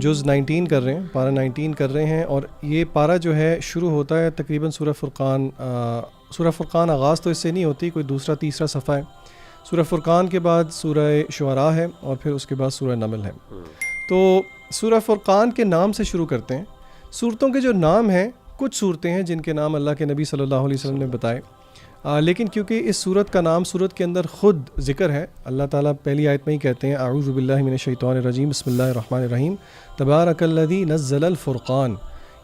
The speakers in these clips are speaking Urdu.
جز 19 کر رہے ہیں، پارہ 19 کر رہے ہیں، اور یہ پارہ جو ہے شروع ہوتا ہے تقریباً سورہ فرقان. سورہ فرقان آغاز تو اس سے نہیں ہوتی، کوئی دوسرا تیسرا صفحہ ہے. سورہ فرقان کے بعد سورہ شعراء ہے، اور پھر اس کے بعد سورہ نمل ہے. تو سورہ فرقان کے نام سے شروع کرتے ہیں. صورتوں کے جو نام ہیں، کچھ صورتیں ہیں جن کے نام اللہ کے نبی صلی اللہ علیہ وسلم نے بتائے، لیکن کیونکہ اس صورت کا نام صورت کے اندر خود ذکر ہے، اللہ تعالیٰ پہلی آیت میں ہی کہتے ہیں اعوذ باللہ من الشیطان الرجیم بسم اللہ الرحمن الرحیم تبارک الذی نزل الفرقان،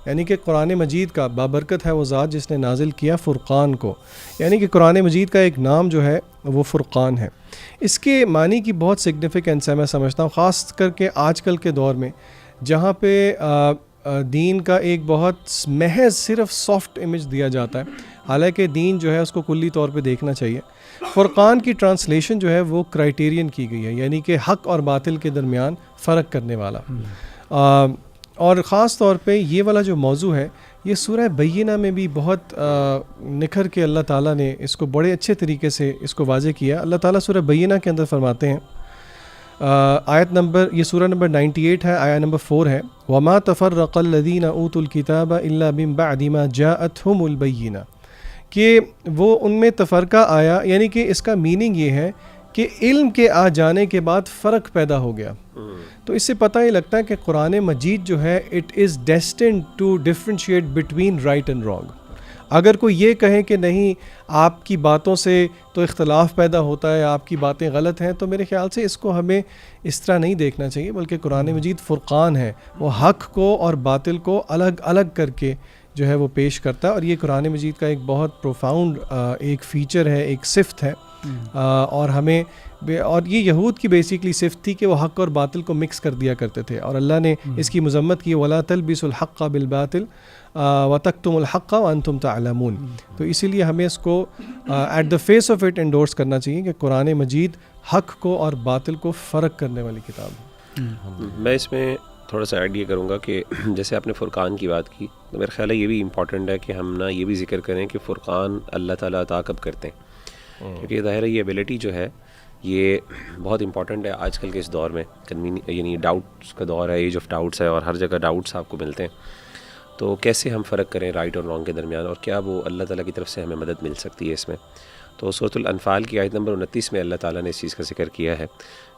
یعنی کہ قرآن مجید کا بابرکت ہے وہ ذات جس نے نازل کیا فرقان کو، یعنی کہ قرآن مجید کا ایک نام جو ہے وہ فرقان ہے. اس کے معنی کی بہت سگنیفیکنس ہے، میں سمجھتا ہوں خاص کر کے آج کل کے دور میں جہاں پہ دین کا ایک بہت محض صرف سافٹ امیج دیا جاتا ہے، حالانکہ دین جو ہے اس کو کلی طور پہ دیکھنا چاہیے. فرقان کی ٹرانسلیشن جو ہے وہ کرائٹیرین کی گئی ہے، یعنی کہ حق اور باطل کے درمیان فرق کرنے والا. اور خاص طور پہ یہ والا جو موضوع ہے یہ سورہ بینہ میں بھی بہت نکھر کے اللہ تعالیٰ نے اس کو بڑے اچھے طریقے سے اس کو واضح کیا. اللہ تعالیٰ سورہ بینہ کے اندر فرماتے ہیں، آیت نمبر، یہ سورہ نمبر 98 ہے، آیت نمبر 4 ہے، وَمَا تَفَرَّقَ الَّذِينَ أُوتُوا الْكِتَابَ إِلَّا مِن بَعْدِ مَا جَاءَتْهُمُ الْبَيِّنَةُ، کہ وہ ان میں تفرقہ آیا، یعنی کہ اس کا میننگ یہ ہے کہ علم کے آ جانے کے بعد فرق پیدا ہو گیا. تو اس سے پتہ یہ لگتا ہے کہ قرآن مجید جو ہے it is destined to differentiate between right and wrong. اگر کوئی یہ کہے کہ نہیں آپ کی باتوں سے تو اختلاف پیدا ہوتا ہے، آپ کی باتیں غلط ہیں، تو میرے خیال سے اس کو ہمیں اس طرح نہیں دیکھنا چاہیے، بلکہ قرآن مجید فرقان ہے، وہ حق کو اور باطل کو الگ الگ کر کے جو ہے وہ پیش کرتا ہے. اور یہ قرآن مجید کا ایک بہت پروفاؤنڈ ایک فیچر ہے، ایک صفت ہے. اور ہمیں اور یہ یہود کی بیسیکلی صفت تھی کہ وہ حق اور باطل کو مکس کر دیا کرتے تھے، اور اللہ نے اس کی مذمت کی، وَلَا تَلْبِسُوا الْحَقَّ بِالْبَاطِلِ وَتَكْتُمُوا الْحَقَّ وَأَنْتُمْ تَعْلَمُونَ. تو اسی لیے ہمیں اس کو at the face of it endorse کرنا چاہیے کہ قرآن مجید حق کو اور باطل کو فرق کرنے والی کتاب ہے. میں اس میں تھوڑا سا ایڈ یہ کروں گا کہ جیسے آپ نے فرقان کی بات کی، تو میرا خیال ہے یہ بھی امپورٹنٹ ہے کہ ہم نا یہ بھی ذکر کریں کہ فرقان اللہ تعالیٰ عطا کب کرتے ہیں، کیونکہ ظاہر ہے یہ ایبلٹی جو ہے یہ بہت امپورٹنٹ ہے آج کل کے اس دور میں. یعنی ڈاؤٹس کا دور ہے، ایج آف ڈاؤٹس ہے، اور ہر جگہ ڈاؤٹس آپ کو ملتے ہیں. تو کیسے ہم فرق کریں رائٹ اور رانگ کے درمیان، اور کیا وہ اللہ تعالیٰ کی طرف سے ہمیں مدد مل سکتی ہے اس میں. تو سورۃ الانفال کی آیت نمبر 29 میں اللہ تعالیٰ نے اس چیز کا ذکر کیا ہے،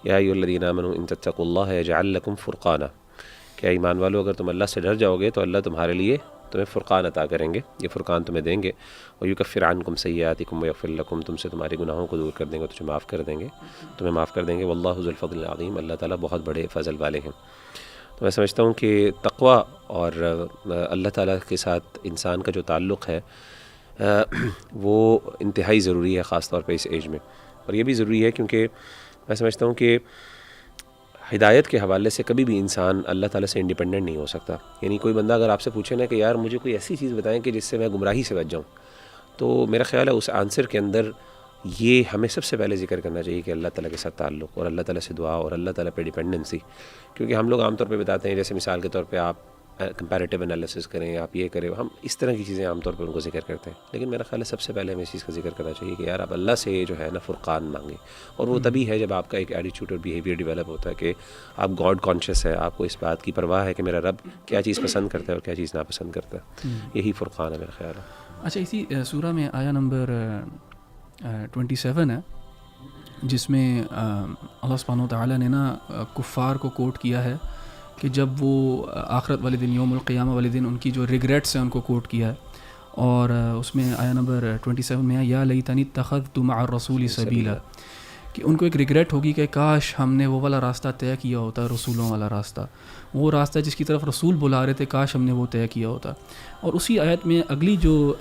یا ایھا الذین آمنوا ان تتقوا اللہ یجعل لکم فرقانا، کہ ایمان والو اگر تم اللہ سے ڈر جاؤ گے تو اللہ تمہارے لیے تمہیں فرقان عطا کریں گے، یہ فرقان تمہیں دیں گے. وَيُكَفِّرْ عَنْكُمْ سَيِّئَاتِكُمْ وَيَغْفِرْ لَكُمْ، تم سے تمہارے گناہوں کو دور کر دیں گے، تمہیں معاف کر دیں گے، وَاللَّهُ ذُو الْفَضْلِ الْعَظِيمِ، اللہ تعالیٰ بہت بڑے فضل والے ہیں. تو میں سمجھتا ہوں کہ تقوی اور اللہ تعالیٰ کے ساتھ انسان کا جو تعلق ہے وہ انتہائی ضروری ہے، خاص طور پہ اس ایج میں. اور یہ بھی ضروری ہے کیونکہ میں سمجھتا ہوں کہ ہدایت کے حوالے سے کبھی بھی انسان اللہ تعالیٰ سے انڈیپینڈنٹ نہیں ہو سکتا. یعنی کوئی بندہ اگر آپ سے پوچھے نا کہ یار مجھے کوئی ایسی چیز بتائیں کہ جس سے میں گمراہی سے بچ جاؤں، تو میرا خیال ہے اس آنسر کے اندر یہ ہمیں سب سے پہلے ذکر کرنا چاہیے کہ اللہ تعالیٰ کے ساتھ تعلق، اور اللہ تعالیٰ سے دعا، اور اللہ تعالیٰ پہ ڈیپینڈنسی. کیونکہ ہم لوگ عام طور پہ بتاتے ہیں، جیسے مثال کے طور پہ آپ کمپیریٹیو انالیسس کریں، آپ یہ کریں، ہم اس طرح کی چیزیں عام طور پہ ان کو ذکر کرتے ہیں. لیکن میرا خیال ہے سب سے پہلے ہمیں اس چیز کا ذکر کرنا چاہیے کہ یار آپ اللہ سے جو ہے نا فرقان مانگیں. اور وہ تبھی ہے جب آپ کا ایک ایٹیٹیوڈ اور بیہیویئر ڈیولپ ہوتا ہے کہ آپ گاڈ کانشیس ہے، آپ کو اس بات کی پرواہ ہے کہ میرا رب کیا چیز پسند کرتا ہے اور کیا چیز ناپسند کرتا ہے. یہی فرقان ہے میرا خیال ہے. اچھا، اسی سورہ میں آیا نمبر 27 ہے، جس میں اللہ سبحانہ وتعالیٰ نے نا کفار کو کوٹ کیا ہے کہ جب وہ آخرت والے دن، یوم القیامہ والے دن، ان کی جو ریگریٹس ہیں ان کو کوٹ کیا ہے. اور اس میں آیا نمبر 27 میں یا لیتنی اتخذت مع الرسول سبیلا، کہ ان کو ایک ریگریٹ ہوگی کہ کاش ہم نے وہ والا راستہ طے کیا ہوتا، رسولوں والا راستہ، وہ راستہ جس کی طرف رسول بلا رہے تھے، کاش ہم نے وہ طے کیا ہوتا. اور اسی آیت میں اگلی جو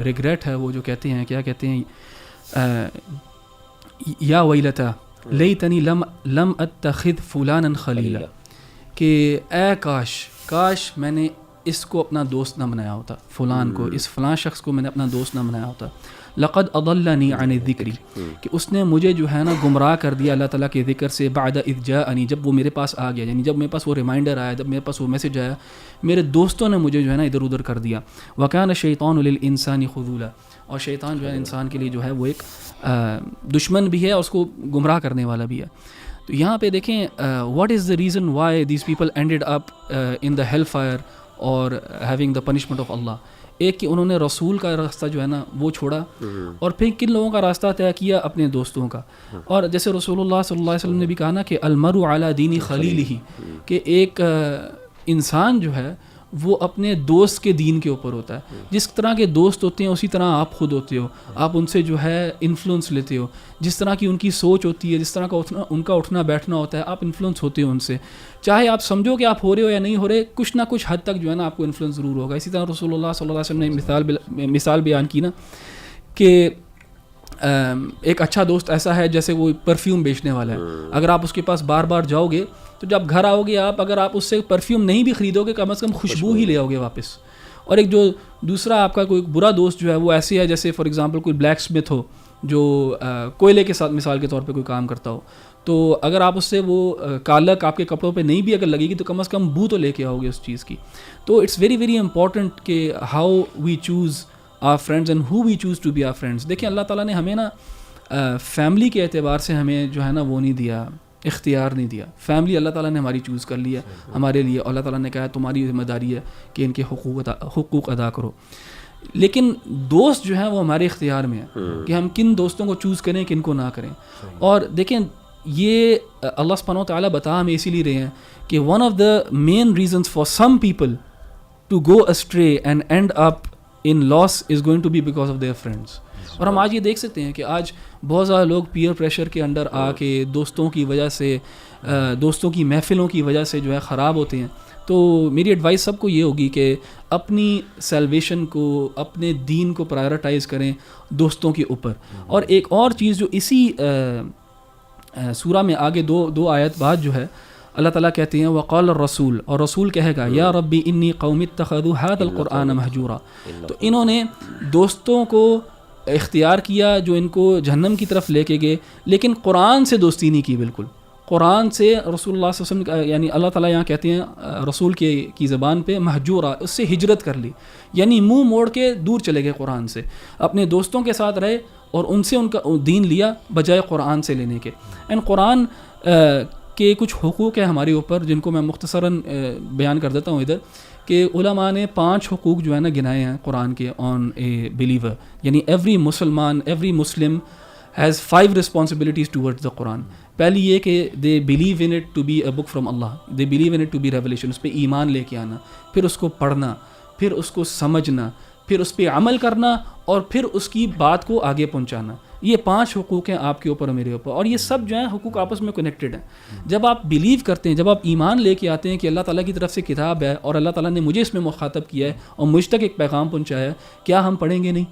ریگریٹ ہے وہ جو کہتے ہیں، کیا کہتے ہیں، یا ویلتا لیتنی لم اتخذ فلانا خلیلا، کہ اے کاش میں نے اس کو اپنا دوست نہ بنایا ہوتا، فلان کو، اس فلاں شخص کو میں نے اپنا دوست نہ بنایا ہوتا. لقد اضلنی عن الذکر، کہ اس نے مجھے جو ہے نا گمراہ کر دیا اللہ تعالیٰ کے ذکر سے، بعد اذ جاءنی، جب وہ میرے پاس آ گیا، یعنی جب میرے پاس وہ ریمائنڈر آیا، جب میرے پاس وہ میسج آیا، میرے دوستوں نے مجھے جو ہے نا ادھر ادھر کر دیا. وکان الشیطان للانسان خذولا، اور شیطان جو ہے انسان کے لیے جو ہے وہ ایک دشمن بھی ہے اور اس کو گمراہ کرنے والا بھی ہے. تو یہاں پہ دیکھیں what is the reason why these people ended up in the hell fire اور ہیونگ دا پنشمنٹ آف اللہ. ایک کہ انہوں نے رسول کا راستہ جو ہے نا وہ چھوڑا, اور پھر کن لوگوں کا راستہ طے کیا, اپنے دوستوں کا. اور جیسے رسول اللہ صلی اللہ علیہ وسلم نے بھی کہا نا کہ المرء علی دین خلیلہ, کہ ایک انسان جو ہے وہ اپنے دوست کے دین کے اوپر ہوتا ہے. جس طرح کے دوست ہوتے ہیں اسی طرح آپ خود ہوتے ہو, آپ ان سے جو ہے انفلوئنس لیتے ہو. جس طرح کی ان کی سوچ ہوتی ہے, جس طرح کا ان کا اٹھنا بیٹھنا ہوتا ہے, آپ انفلوئنس ہوتے ہو ان سے. چاہے آپ سمجھو کہ آپ ہو رہے ہو یا نہیں ہو رہے, کچھ نہ کچھ حد تک جو ہے نا آپ کو انفلوئنس ضرور ہوگا. اسی طرح رسول اللہ صلی اللہ علیہ وسلم نے مثال بیان کی نا کہ ایک اچھا دوست ایسا ہے جیسے وہ پرفیوم بیچنے والا ہے. اگر آپ اس کے پاس بار بار جاؤ گے تو جب گھر آؤ گے آپ, اگر آپ اس سے پرفیوم نہیں بھی خریدو گے کم از کم خوشبو ہی لے آؤ گے واپس. اور ایک جو دوسرا آپ کا کوئی برا دوست جو ہے وہ ایسے ہے جیسے فار ایگزامپل کوئی بلیک اسمتھ ہو جو کوئلے کے ساتھ مثال کے طور پہ کوئی کام کرتا ہو. تو اگر آپ اس سے وہ کالک آپ کے کپڑوں پہ نہیں بھی اگر لگے گی تو کم از کم بو تو لے کے آؤ گے اس چیز کی. تو اٹس ویری ویری امپورٹنٹ کہ how we choose our friends and who we choose to be our friends. دیکھیں اللہ تعالیٰ نے ہمیں نا فیملی کے اعتبار سے ہمیں جو ہے نا وہ نہیں دیا, اختیار نہیں دیا. فیملی اللہ تعالیٰ نے ہماری چوز کر لیا ہمارے لیے, اور اللہ تعالیٰ نے کہا تمہاری ذمہ داری ہے کہ ان کے حقوق ادا کرو. لیکن دوست جو ہیں وہ ہمارے اختیار میں ہیں کہ ہم کن دوستوں کو چوز کریں کن کو نہ کریں. اور دیکھیں یہ اللہ سبحانہ و تعالیٰ بتا ہمیں اسی لیے رہے ہیں کہ one of the main reasons for some people to go astray and and up in loss is going to be because of their friends. اور ہم آج یہ دیکھ سکتے ہیں کہ آج بہت زیادہ لوگ پیئر پریشر کے انڈر آ کے دوستوں کی وجہ سے, دوستوں کی محفلوں کی وجہ سے جو ہے خراب ہوتے ہیں. تو میری ایڈوائس سب کو یہ ہوگی کہ اپنی سیلویشن کو, اپنے دین کو پرائرٹائز کریں دوستوں کے اوپر. اور ایک اور چیز جو اسی سورہ میں آگے دو آیت بعد جو ہے اللہ تعالیٰ کہتے ہیں وقال الرسول, اور رسول کہے گا یا ربی انی قوم اتخذوا هذا القرآن مہجورا. تو انہوں نے دوستوں کو اختیار کیا جو ان کو جہنم کی طرف لے کے گئے, لیکن قرآن سے دوستی نہیں کی. بالکل قرآن سے رسول اللہ صلی اللہ علیہ وسلم یعنی اللہ تعالیٰ یہاں کہتے ہیں رسول کی زبان پہ مہجورا, اس سے ہجرت کر لی, یعنی منہ موڑ کے دور چلے گئے قرآن سے. اپنے دوستوں کے ساتھ رہے اور ان سے ان کا دین لیا بجائے قرآن سے لینے کے. اینڈ قرآن کے کچھ حقوق ہیں ہمارے اوپر جن کو میں مختصراً بیان کر دیتا ہوں ادھر, کہ علماء نے 5 حقوق جو ہے نا گنائے ہیں قرآن کے آن اے بلیور. یعنی ایوری مسلمان, every Muslim has 5 responsibilities towards the Quran. پہلی یہ کہ they believe in it to be a book from Allah, they believe in it to be revelation, اس پہ ایمان لے کے آنا, پھر اس کو پڑھنا, پھر اس کو سمجھنا, پھر اس پہ عمل کرنا, اور پھر اس کی بات کو آگے پہنچانا. یہ 5 حقوق ہیں آپ کے اوپر اور میرے اوپر, اور یہ سب جو ہیں حقوق آپس میں کنیکٹڈ ہیں. جب آپ بلیو کرتے ہیں, جب آپ ایمان لے کے آتے ہیں کہ اللہ تعالیٰ کی طرف سے کتاب ہے اور اللہ تعالیٰ نے مجھے اس میں مخاطب کیا ہے اور مجھ تک ایک پیغام پہنچایا ہے, کیا ہم پڑھیں گے نہیں؟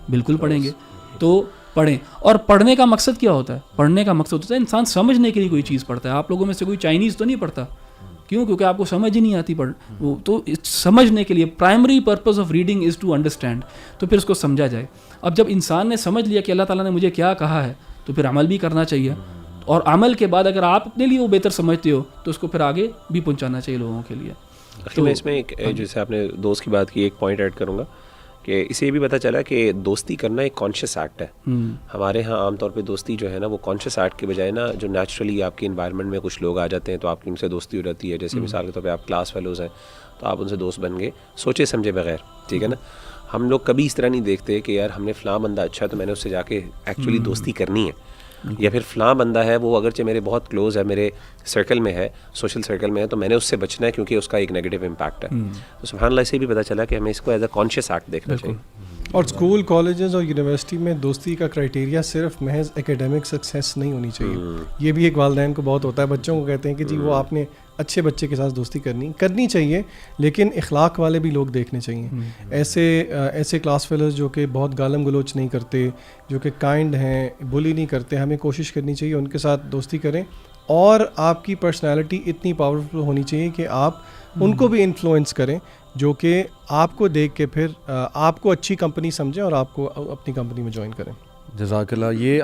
بالکل پڑھیں گے. تو پڑھیں. اور پڑھنے کا مقصد کیا ہوتا ہے؟ پڑھنے کا مقصد ہوتا ہے انسان سمجھنے کے لیے کوئی چیز پڑھتا ہے. آپ لوگوں میں سے کوئی چائنیز تو نہیں پڑھتا, کیوں؟ کیونکہ آپ کو سمجھ ہی نہیں آتی وہ تو سمجھنے کے لیے primary purpose of reading is to understand, تو پھر اس کو سمجھا جائے. اب جب انسان نے سمجھ لیا کہ اللہ تعالیٰ نے مجھے کیا کہا ہے تو پھر عمل بھی کرنا چاہیے, اور عمل کے بعد اگر آپ اپنے لیے وہ بہتر سمجھتے ہو تو اس کو پھر آگے بھی پہنچانا چاہیے لوگوں کے لیے. تو میں اس میں ایک جیسے آپ نے دوست کی بات کی ایک پوائنٹ ایڈ کروں گا کہ اسے یہ بھی پتہ چلا کہ دوستی کرنا ایک کانشیس ایکٹ ہے. ہمارے ہاں عام طور پہ دوستی جو ہے نا وہ کانشیس ایکٹ کے بجائے نا جو نیچرلی آپ کے انوائرمنٹ میں کچھ لوگ آ جاتے ہیں تو آپ کی ان سے دوستی ہو جاتی ہے. جیسے مثال کے طور پہ آپ کلاس فیلوز ہیں تو آپ ان سے دوست بن گئے سوچے سمجھے بغیر, ٹھیک ہے نا. ہم لوگ کبھی اس طرح نہیں دیکھتے کہ یار ہم نے فلاں بندہ اچھا تو میں نے اس سے جا کے ایکچولی دوستی کرنی ہے, یا پھر فلاں بندہ ہے وہ اگرچہ میرے بہت کلوز ہے, میرے سرکل میں ہے, سوشل سرکل میں ہے, تو میں نے اس سے بچنا ہے کیونکہ اس کا ایک نیگیٹو امپیکٹ ہے. تو سبحان اللہ سے بھی پتہ چلا کہ ہمیں اس کو ایز اے کانشیس ایکٹ دیکھنا چاہیے. اور اسکول, کالجز اور یونیورسٹی میں دوستی کا کرائٹیریا صرف محض اکیڈمک سکسیس نہیں ہونی چاہیے. یہ بھی ایک والدین کو بہت ہوتا ہے, بچوں کو کہتے ہیں کہ جی وہ آپ نے اچھے بچے کے ساتھ دوستی کرنی چاہیے, لیکن اخلاق والے بھی لوگ دیکھنے چاہیے. ایسے کلاس فیلوز جو کہ بہت گالم گلوچ نہیں کرتے, جو کہ کائنڈ ہیں, بلی نہیں کرتے, ہمیں کوشش کرنی چاہیے ان کے ساتھ دوستی کریں. اور آپ کی پرسنالٹی اتنی پاورفل ہونی چاہیے کہ آپ ان کو بھی انفلوئنس کریں, جو کہ آپ کو دیکھ کے پھر آپ کو اچھی کمپنی سمجھیں اور آپ کو اپنی کمپنی میں جوائن کریں. جزاک اللہ. یہ